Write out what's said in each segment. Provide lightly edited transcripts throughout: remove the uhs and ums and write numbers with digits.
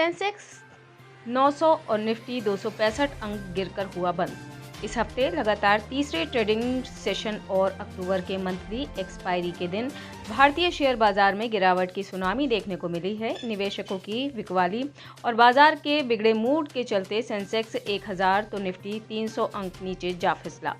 Sensex 900 और Nifty 265 अंक गिरकर हुआ बंद। इस हफ्ते लगातार तीसरे ट्रेडिंग सेशन और अक्टूबर के मंथली एक्सपायरी के दिन भारतीय शेयर बाजार में गिरावट की सुनामी देखने को मिली है। निवेशकों की बिकवाली और बाजार के बिगड़े मूड के चलते सेंसेक्स 1000 तो निफ्टी 300 अंक नीचे जा फिसला।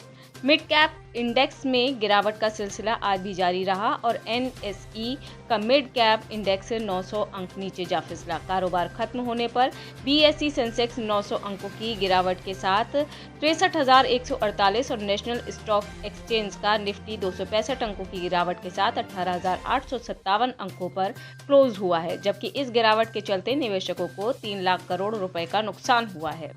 मिड कैप इंडेक्स में गिरावट का सिलसिला आज भी जारी रहा और एनएसई का मिड कैप इंडेक्स 900 अंक नीचे जा फिसला। कारोबार खत्म होने पर बीएसई सेंसेक्स 900 अंकों की गिरावट के साथ 63,148 और नेशनल स्टॉक एक्सचेंज का निफ्टी 265 अंकों की गिरावट के साथ 18,857 अंकों पर क्लोज हुआ है, जबकि इस गिरावट के चलते निवेशकों को 3 लाख करोड़ रुपए का नुकसान हुआ है।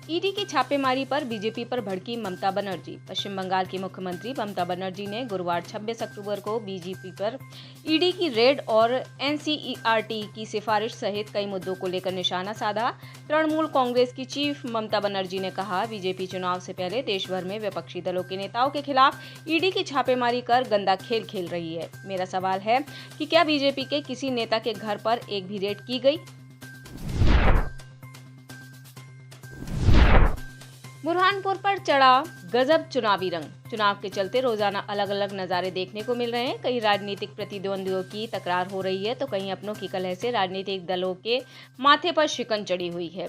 ईडी की छापेमारी पर बीजेपी पर भड़की ममता बनर्जी। पश्चिम बंगाल की मुख्यमंत्री ममता बनर्जी ने गुरुवार 26 अक्टूबर को बीजेपी पर ईडी की रेड और एनसीईआरटी की सिफारिश सहित कई मुद्दों को लेकर निशाना साधा। तृणमूल कांग्रेस की चीफ ममता बनर्जी ने कहा, बीजेपी चुनाव से पहले देश भर में विपक्षी दलों के नेताओं के खिलाफ ईडी की छापेमारी कर गंदा खेल खेल रही है। मेरा सवाल है कि क्या बीजेपी के किसी नेता के घर पर एक भी रेड की गई? बुरहानपुर पर चढ़ा गजब चुनावी रंग। चुनाव के चलते रोजाना अलग अलग नजारे देखने को मिल रहे हैं। कहीं राजनीतिक प्रतिद्वंदियों की तकरार हो रही है तो कहीं अपनों की कलह से राजनीतिक दलों के माथे पर शिकन चढ़ी हुई है।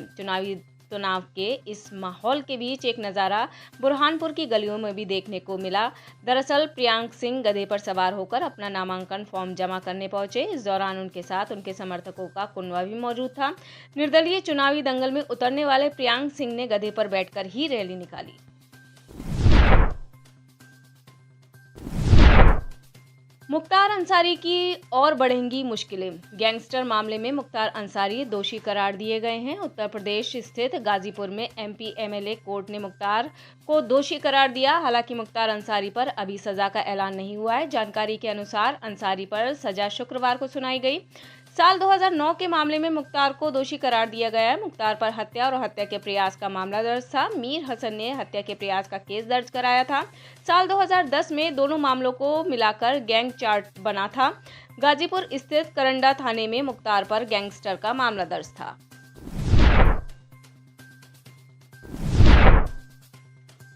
चुनाव के इस माहौल के बीच एक नज़ारा बुरहानपुर की गलियों में भी देखने को मिला। दरअसल प्रियांक सिंह गधे पर सवार होकर अपना नामांकन फॉर्म जमा करने पहुंचे। इस दौरान उनके साथ उनके समर्थकों का कुनवा भी मौजूद था। निर्दलीय चुनावी दंगल में उतरने वाले प्रियांक सिंह ने गधे पर बैठकर ही रैली निकाली। मुख्तार अंसारी की और बढ़ेंगी मुश्किलें। गैंगस्टर मामले में मुख्तार अंसारी दोषी करार दिए गए हैं। उत्तर प्रदेश स्थित गाजीपुर में एमपी एमएलए कोर्ट ने मुख्तार को दोषी करार दिया। हालांकि मुख्तार अंसारी पर अभी सजा का ऐलान नहीं हुआ है। जानकारी के अनुसार अंसारी पर सजा शुक्रवार को सुनाई गई। साल 2009 के मामले में मुख्तार को दोषी करार दिया गया है। मुख्तार पर हत्या और हत्या के प्रयास का मामला दर्ज था। मीर हसन ने हत्या के प्रयास का केस दर्ज कराया था। साल 2010 में दोनों मामलों को मिलाकर गैंग चार्ट बना था। गाजीपुर स्थित करंडा थाने में मुख्तार पर गैंगस्टर का मामला दर्ज था।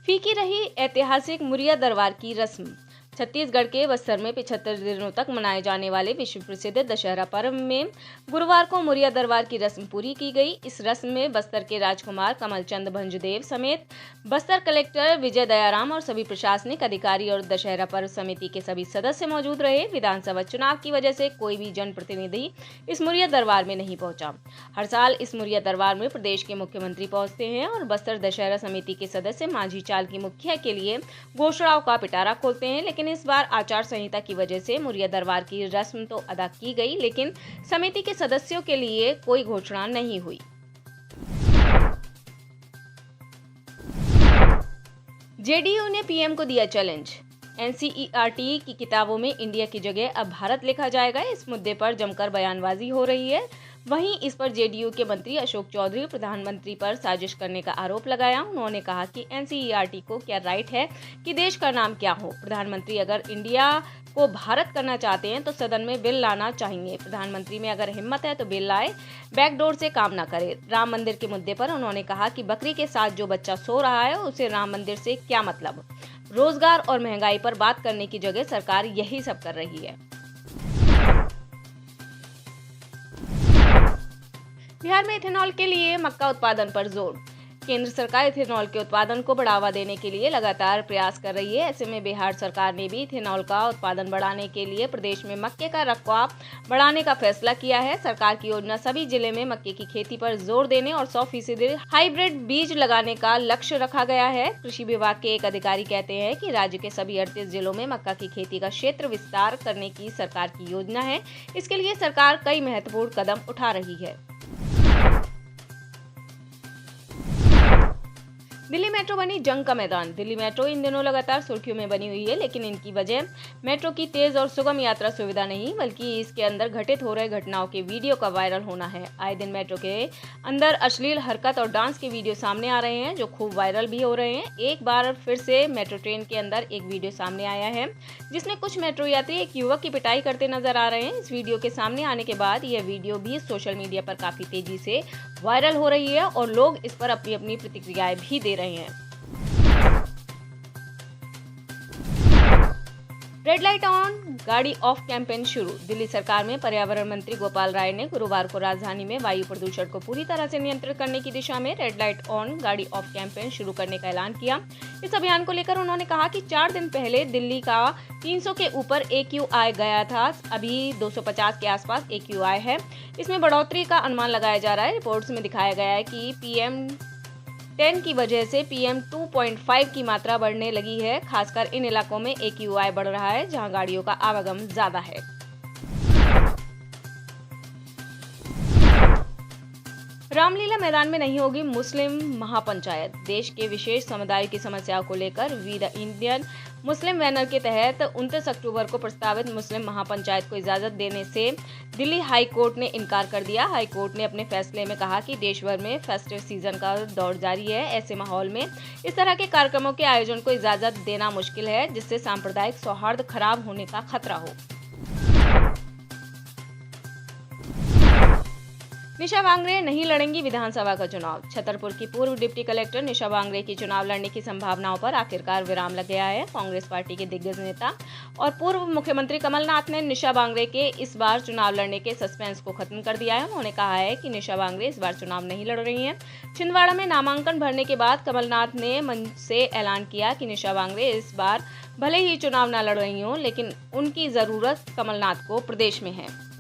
फीकी रही ऐतिहासिक मुरिया दरबार की रस्म। छत्तीसगढ़ के बस्तर में 75 दिनों तक मनाए जाने वाले विश्व प्रसिद्ध दशहरा पर्व में गुरुवार को मुरिया दरबार की रस्म पूरी की गई। इस रस्म में बस्तर के राजकुमार कमलचंद भंजदेव समेत बस्तर कलेक्टर विजय दयाराम और सभी प्रशासनिक अधिकारी और दशहरा पर्व समिति के सभी सदस्य मौजूद रहे। विधानसभा चुनाव की वजह से कोई भी जनप्रतिनिधि इस मुरिया दरबार में नहीं पहुंचा। हर साल इस मुरिया दरबार में प्रदेश के मुख्यमंत्री पहुंचते हैं और बस्तर दशहरा समिति के सदस्य माझी चाल की मुखिया के लिए घोषणाओं का पिटारा खोलते हैं। लेकिन इस बार आचार संहिता की वजह से मुरिया दरबार की रस्म तो अदा की गई, लेकिन समिति के सदस्यों के लिए कोई घोषणा नहीं हुई। जेडीयू ने पीएम को दिया चैलेंज। एनसीईआरटी की किताबों में इंडिया की जगह अब भारत लिखा जाएगा। इस मुद्दे पर जमकर बयानबाजी हो रही है। वहीं इस पर जेडीयू के मंत्री अशोक चौधरी प्रधानमंत्री पर साजिश करने का आरोप लगाया। उन्होंने कहा कि एनसीईआरटी को क्या राइट है कि देश का नाम क्या हो। प्रधानमंत्री अगर इंडिया को भारत करना चाहते हैं तो सदन में बिल लाना चाहिए। प्रधानमंत्री में अगर हिम्मत है तो बिल लाए, बैकडोर से काम ना करे। राम मंदिर के मुद्दे पर उन्होंने कहा कि बकरी के साथ जो बच्चा सो रहा है उसे राम मंदिर से क्या मतलब। रोजगार और महंगाई पर बात करने की जगह सरकार यही सब कर रही है। बिहार में इथेनॉल के लिए मक्का उत्पादन पर जोर। केंद्र सरकार इथेनॉल के उत्पादन को बढ़ावा देने के लिए लगातार प्रयास कर रही है। ऐसे में बिहार सरकार ने भी इथेनॉल का उत्पादन बढ़ाने के लिए प्रदेश में मक्के का रकबा बढ़ाने का फैसला किया है। सरकार की योजना सभी जिले में मक्के की खेती पर जोर देने और 100% हाइब्रिड बीज लगाने का लक्ष्य रखा गया है। कृषि विभाग के एक अधिकारी कहते हैं कि राज्य के सभी 38 जिलों में मक्का की खेती का क्षेत्र विस्तार करने की सरकार की योजना है। इसके लिए सरकार कई महत्वपूर्ण कदम उठा रही है। दिल्ली मेट्रो बनी जंग का मैदान। दिल्ली मेट्रो इन दिनों लगातार सुर्खियों में बनी हुई है, लेकिन इनकी वजह मेट्रो की तेज और सुगम यात्रा सुविधा नहीं, बल्कि इसके अंदर घटित हो रहे घटनाओं के वीडियो का वायरल होना है। आए दिन मेट्रो के अंदर अश्लील हरकत और डांस के वीडियो सामने आ रहे हैं, जो खूब वायरल भी हो रहे हैं। एक बार फिर से मेट्रो ट्रेन के अंदर एक वीडियो सामने आया है, जिसमें कुछ मेट्रो यात्री एक युवक की पिटाई करते नजर आ रहे हैं। इस वीडियो के सामने आने के बाद यह वीडियो भी सोशल मीडिया पर काफी तेजी से वायरल हो रही है और लोग इस पर अपनी अपनी प्रतिक्रियाएं भी दे रहे हैं। रेड लाइट ऑन, गाड़ी ऑफ कैंपेन शुरू। दिल्ली सरकार में पर्यावरण मंत्री गोपाल राय ने गुरुवार को राजधानी में वायु प्रदूषण को पूरी तरह से नियंत्रित करने की दिशा में रेड लाइट ऑन, गाड़ी ऑफ कैंपेन शुरू करने का ऐलान किया। इस अभियान को लेकर उन्होंने कहा कि 4 दिन पहले दिल्ली का 300 के ऊपर AQI गया था, अभी 250 के आसपास AQI है। इसमें बढ़ोतरी का अनुमान लगाया जा रहा है। रिपोर्ट्स में दिखाया गया है कि PM10 की वजह से PM2.5 की मात्रा बढ़ने लगी है। खासकर इन इलाकों में AQI बढ़ रहा है जहां गाड़ियों का आवागमन ज्यादा है। रामलीला मैदान में नहीं होगी मुस्लिम महापंचायत। देश के विशेष समुदाय की समस्याओं को लेकर we the Indian Muslim banner के तहत 29 अक्टूबर को प्रस्तावित मुस्लिम महापंचायत को इजाजत देने से दिल्ली हाई कोर्ट ने इनकार कर दिया। हाई कोर्ट ने अपने फैसले में कहा कि देश भर में फेस्टिव सीजन का दौर जारी है। ऐसे माहौल में इस तरह के कार्यक्रमों के आयोजन को इजाजत देना मुश्किल है, जिससे सांप्रदायिक सौहार्द खराब होने का खतरा हो। निशा वांगरे नहीं लड़ेंगी विधानसभा का चुनाव। छतरपुर की पूर्व डिप्टी कलेक्टर निशा वांगरे की चुनाव लड़ने की संभावनाओं पर आखिरकार विराम लग गया है। कांग्रेस पार्टी के दिग्गज नेता और पूर्व मुख्यमंत्री कमलनाथ ने निशा वांगरे के इस बार चुनाव लड़ने के सस्पेंस को खत्म कर दिया है। उन्होंने कहा है कि निशा वांगरे इस बार चुनाव नहीं लड़ रही हैं। छिंदवाड़ा में नामांकन भरने के बाद कमलनाथ ने मंच से ऐलान किया कि निशा वांगरे इस बार भले ही चुनाव न लड़ रही हों, लेकिन उनकी जरूरत कमलनाथ को प्रदेश में है।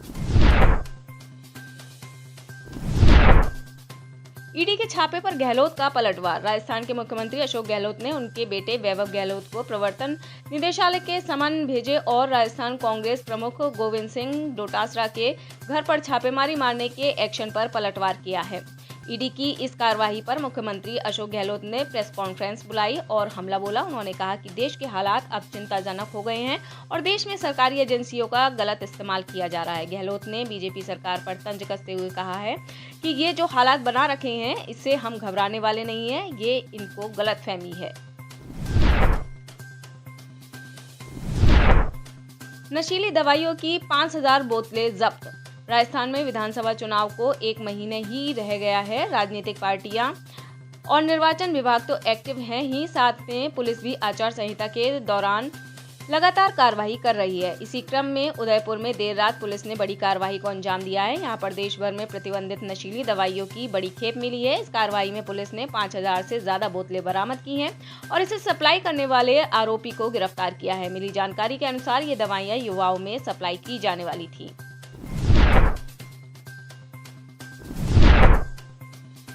ईडी के छापे पर गहलोत का पलटवार। राजस्थान के मुख्यमंत्री अशोक गहलोत ने उनके बेटे वैभव गहलोत को प्रवर्तन निदेशालय के समन भेजे और राजस्थान कांग्रेस प्रमुख गोविंद सिंह डोटासरा के घर पर छापेमारी मारने के एक्शन पर पलटवार किया है। ईडी की इस कार्रवाई पर मुख्यमंत्री अशोक गहलोत ने प्रेस कॉन्फ्रेंस बुलाई और हमला बोला। उन्होंने कहा कि देश के हालात अब चिंताजनक हो गए हैं और देश में सरकारी एजेंसियों का गलत इस्तेमाल किया जा रहा है। गहलोत ने बीजेपी सरकार पर तंज कसते हुए कहा है कि ये जो हालात बना रखे हैं, इससे हम घबराने वाले नहीं हैं, ये इनको गलतफहमी है। नशीली दवाइयों की 5000 बोतलें जब्त। राजस्थान में विधानसभा चुनाव को 1 महीने ही रह गया है। राजनीतिक पार्टियां और निर्वाचन विभाग तो एक्टिव हैं ही, साथ में पुलिस भी आचार संहिता के दौरान लगातार कार्रवाई कर रही है। इसी क्रम में उदयपुर में देर रात पुलिस ने बड़ी कार्रवाई को अंजाम दिया है। यहां पर देश भर में प्रतिबंधित नशीली दवाइयों की बड़ी खेप मिली है। इस कार्रवाई में पुलिस ने 5000 से ज्यादा बोतलें बरामद की हैं और इसे सप्लाई करने वाले आरोपी को गिरफ्तार किया है। मिली जानकारी के अनुसार ये दवाइयां युवाओं में सप्लाई की जाने वाली थी।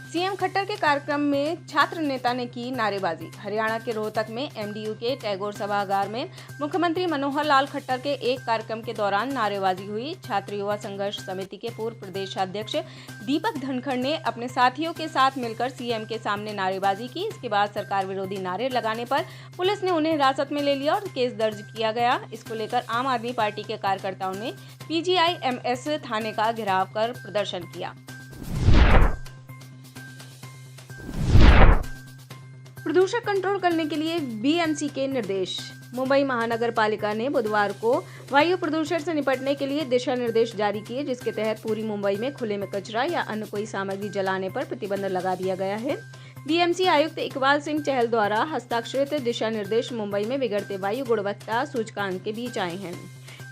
सीएम खट्टर के कार्यक्रम में छात्र नेता ने की नारेबाजी। हरियाणा के रोहतक में MDU के टैगोर सभागार में मुख्यमंत्री मनोहर लाल खट्टर के एक कार्यक्रम के दौरान नारेबाजी हुई। छात्र युवा संघर्ष समिति के पूर्व प्रदेशाध्यक्ष दीपक धनखड़ ने अपने साथियों के साथ मिलकर सीएम के सामने नारेबाजी की। इसके बाद सरकार विरोधी नारे लगाने पर पुलिस ने उन्हें हिरासत में ले लिया और केस दर्ज किया गया। इसको लेकर आम आदमी पार्टी के कार्यकर्ताओं ने PGIMS थाने का घेराव कर प्रदर्शन किया। प्रदूषण कंट्रोल करने के लिए BMC के निर्देश। मुंबई महानगर पालिका ने बुधवार को वायु प्रदूषण से निपटने के लिए दिशा निर्देश जारी किए, जिसके तहत पूरी मुंबई में खुले में कचरा या अन्य कोई सामग्री जलाने पर प्रतिबंध लगा दिया गया है। BMC आयुक्त इकबाल सिंह चहल द्वारा हस्ताक्षरित दिशा निर्देश मुंबई में बिगड़ते वायु गुणवत्ता सूचकांक के बीच आए हैं।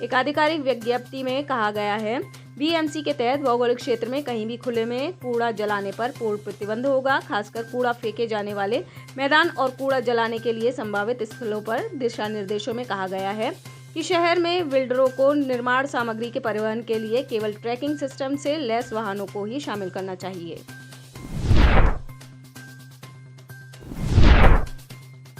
एक आधिकारिक विज्ञप्ति में कहा गया है, BMC के तहत भौगोलिक क्षेत्र में कहीं भी खुले में कूड़ा जलाने पर पूर्ण प्रतिबंध होगा। खासकर कूड़ा फेंके जाने वाले मैदान और कूड़ा जलाने के लिए संभावित स्थलों पर दिशा निर्देशों में कहा गया है कि शहर में बिल्डरों को निर्माण सामग्री के परिवहन के लिए केवल ट्रैकिंग सिस्टम से लैस वाहनों को ही शामिल करना चाहिए।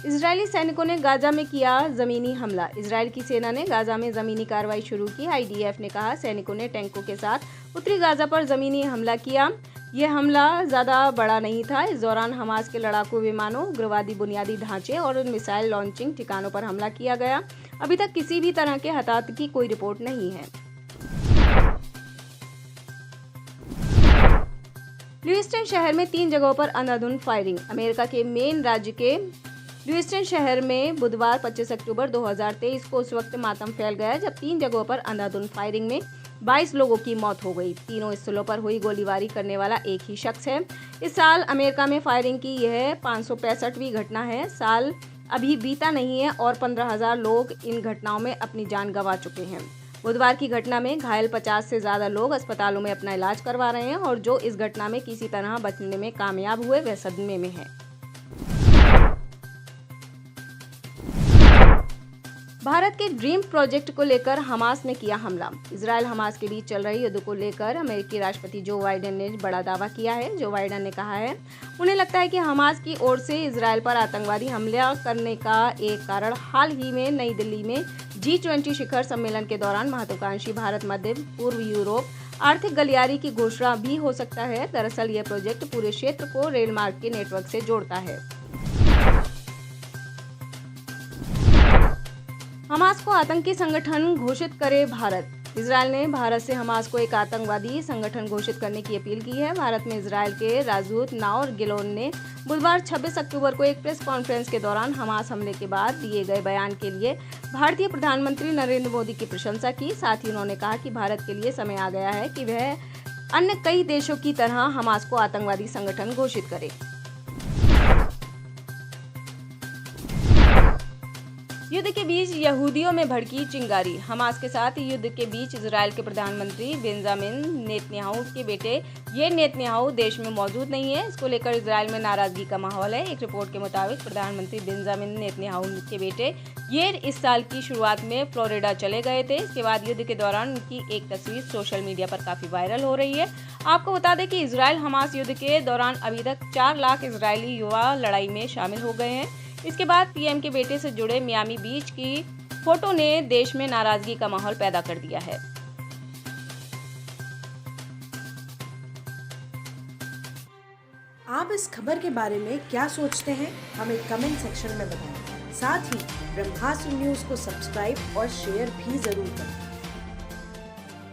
इजरायली सैनिकों ने गाजा में किया जमीनी हमला। इजरायल की सेना ने गाजा में जमीनी कार्रवाई शुरू की। IDF ने कहा, सैनिकों ने टैंकों के साथ उत्तरी गाजा पर जमीनी हमला किया। ये हमला ज़्यादा बड़ा नहीं था। इस दौरान हमास के लड़ाकू विमानों, उग्रवादी बुनियादी ढांचे और मिसाइल लॉन्चिंग ठिकानों पर हमला किया गया। अभी तक किसी भी तरह के हताहत की कोई रिपोर्ट नहीं है। ल्यूइस्टन शहर में 3 जगहों पर अंधाधुंध फायरिंग। अमेरिका के मेन राज्य के ल्यूइस्टन शहर में बुधवार 25 अक्टूबर 2023 को उस वक्त मातम फैल गया जब 3 जगहों पर अंधाधुंध फायरिंग में 22 लोगों की मौत हो गई। तीनों स्थलों पर हुई गोलीबारी करने वाला एक ही शख्स है। इस साल अमेरिका में फायरिंग की यह 565वीं घटना है। साल अभी बीता नहीं है और 15,000 लोग इन घटनाओं में अपनी जान गंवा चुके हैं। बुधवार की घटना में घायल 50 से ज़्यादा लोग अस्पतालों में अपना इलाज करवा रहे हैं और जो इस घटना में किसी तरह बचने में कामयाब हुए वह सदमे में है। भारत के ड्रीम प्रोजेक्ट को लेकर हमास ने किया हमला। इजराइल हमास के बीच चल रहे युद्ध को लेकर अमेरिकी राष्ट्रपति जो बाइडेन ने बड़ा दावा किया है। जो बाइडेन ने कहा है, उन्हें लगता है कि हमास की ओर से इजराइल पर आतंकवादी हमला करने का एक कारण हाल ही में नई दिल्ली में G20 शिखर सम्मेलन के दौरान महत्वाकांक्षी भारत मध्य पूर्व यूरोप आर्थिक गलियारे की घोषणा भी हो सकता है। दरअसल यह प्रोजेक्ट पूरे क्षेत्र को रेल मार्ग के नेटवर्क से जोड़ता है। हमास को आतंकी संगठन घोषित करे भारत। इजरायल ने भारत से हमास को एक आतंकवादी संगठन घोषित करने की अपील की है। भारत में इजरायल के राजदूत नाओर गिलोन ने बुधवार 26 अक्टूबर को एक प्रेस कॉन्फ्रेंस के दौरान हमास हमले के बाद दिए गए बयान के लिए भारतीय प्रधानमंत्री नरेंद्र मोदी की प्रशंसा की। साथ ही उन्होंने कहा कि भारत के लिए समय आ गया है कि वह अन्य कई देशों की तरह हमास को आतंकवादी संगठन घोषित करे। युद्ध के बीच यहूदियों में भड़की चिंगारी। हमास के साथ युद्ध के बीच इजरायल के प्रधानमंत्री बेंजामिन नेतन्याहू के बेटे याईर नेतन्याहू देश में मौजूद नहीं है। इसको लेकर इजरायल में नाराजगी का माहौल है। एक रिपोर्ट के मुताबिक प्रधानमंत्री बेंजामिन नेतन्याहू के बेटे याईर इस साल की शुरुआत में फ्लोरिडा चले गए थे। इसके बाद युद्ध के दौरान उनकी एक तस्वीर सोशल मीडिया पर काफी वायरल हो रही है। आपको बता दें कि इजरायल हमास युद्ध के दौरान अभी तक 4 लाख इजरायली युवा लड़ाई में शामिल हो गए हैं। इसके बाद पीएम के बेटे से जुड़े मियामी बीच की फोटो ने देश में नाराजगी का माहौल पैदा कर दिया है। आप इस खबर के बारे में क्या सोचते हैं, हमें कमेंट सेक्शन में बताएं। साथ ही ब्रह्मास्त्र न्यूज को सब्सक्राइब और शेयर भी जरूर करें।